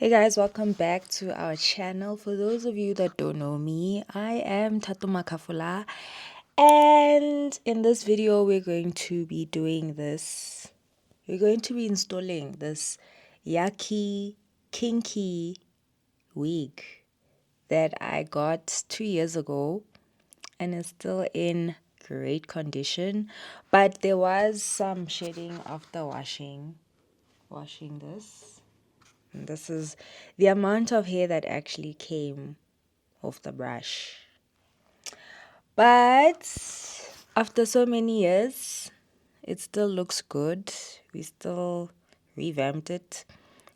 Hey guys, welcome back to our channel. For those of you that don't know me, I am Thato Makhafola, and in this video we're going to be doing this. We're going to be installing this yucky kinky wig that I got 2 years ago and is still in great condition, but there was some shedding after washing this. And this is the amount of hair that actually came off the brush. But after so many years, it still looks good. We still revamped it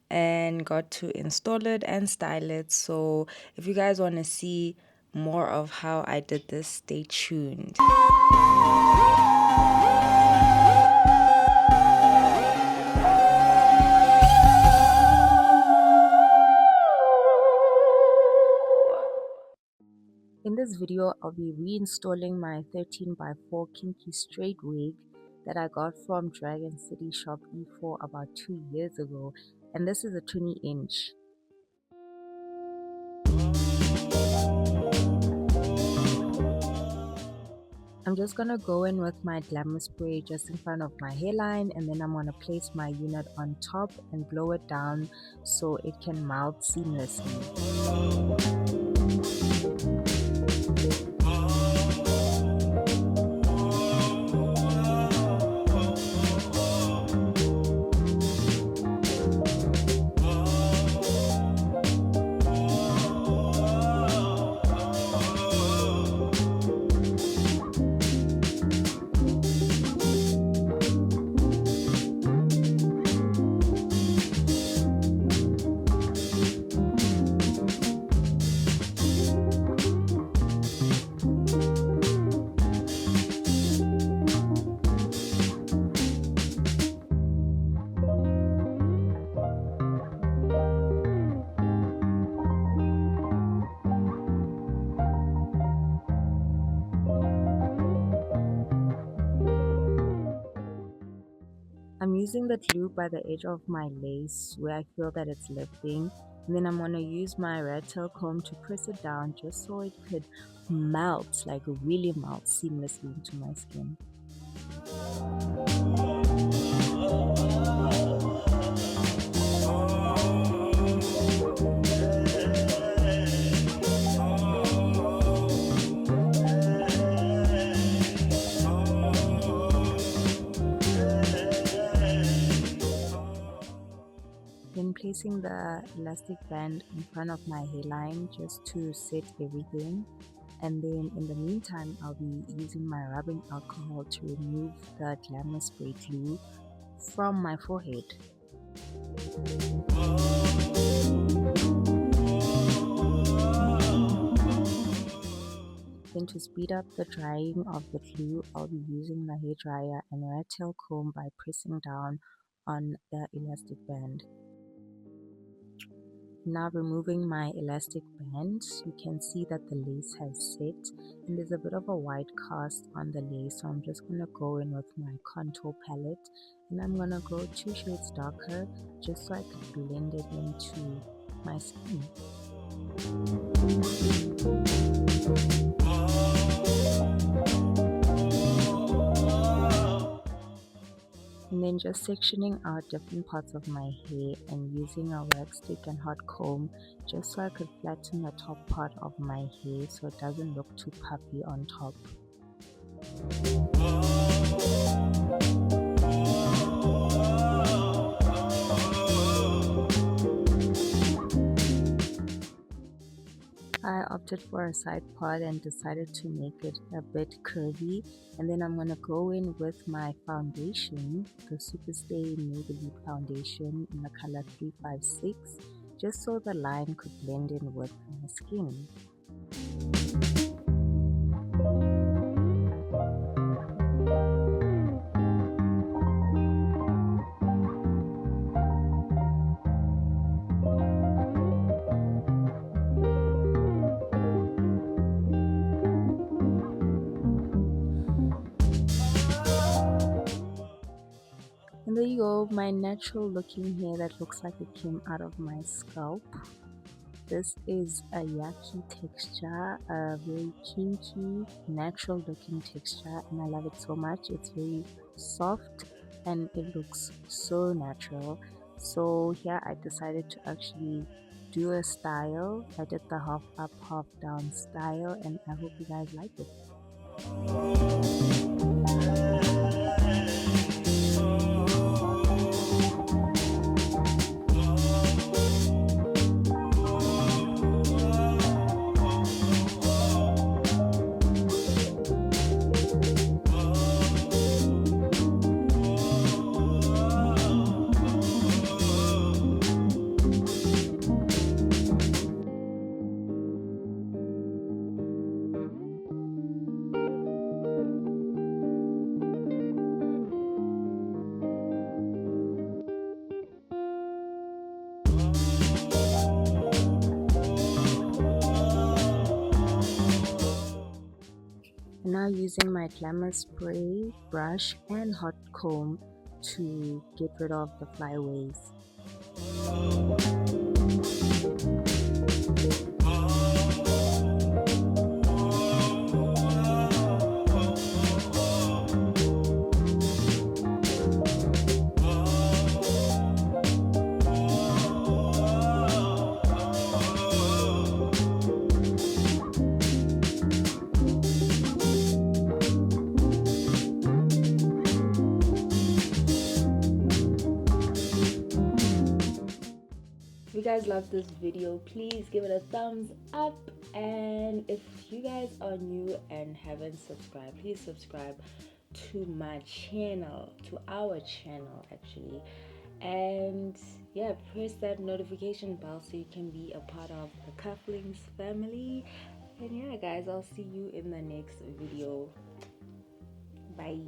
and got to install it and style it. So if you guys want to see more of how I did this, stay tuned. In this video, I'll be reinstalling my 13x4 kinky straight wig that I got from Dragon City Shop E4 about 2 years ago, and this is a 20-inch. I'm just gonna go in with my Glamour spray just in front of my hairline, and then I'm gonna place my unit on top and blow it down so it can melt seamlessly. I'm using the glue by the edge of my lace where I feel that it's lifting, and then I'm going to use my rat tail comb to press it down just so it could melt, like really melt seamlessly into my skin. Then placing the elastic band in front of my hairline just to set everything, and then in the meantime I'll be using my rubbing alcohol to remove the Glamour spray glue from my forehead. Then to speed up the drying of the glue, I'll be using the hair dryer and rat tail comb by pressing down on the elastic band. Now removing my elastic band, you can see that the lace has set and there's a bit of a white cast on the lace, so I'm just going to go in with my contour palette and I'm going to go 2 shades darker just so I can blend it into my skin. And then just sectioning out different parts of my hair and using a wax stick and hot comb just so I could flatten the top part of my hair so it doesn't look too puffy on top. I opted for a side part and decided to make it a bit curvy, and then I'm going to go in with my foundation, the Superstay Maybelline foundation in the color 356, just so the line could blend in with my skin. In the there you go, my natural looking hair that looks like it came out of my scalp. This is a yucky texture, a very kinky, natural looking texture, and I love it so much. It's very soft and it looks so natural. So here I decided to actually do a style. I did the half up, half down style, and I hope you guys like it. Now using my Glamour spray, brush and hot comb to get rid of the flyaways. If you guys love this video, please give it a thumbs up, and if you guys are new and haven't subscribed, please subscribe to my channel, to our channel actually, and yeah, press that notification bell so you can be a part of the Cufflinks family. And yeah guys, I'll see you in the next video. Bye.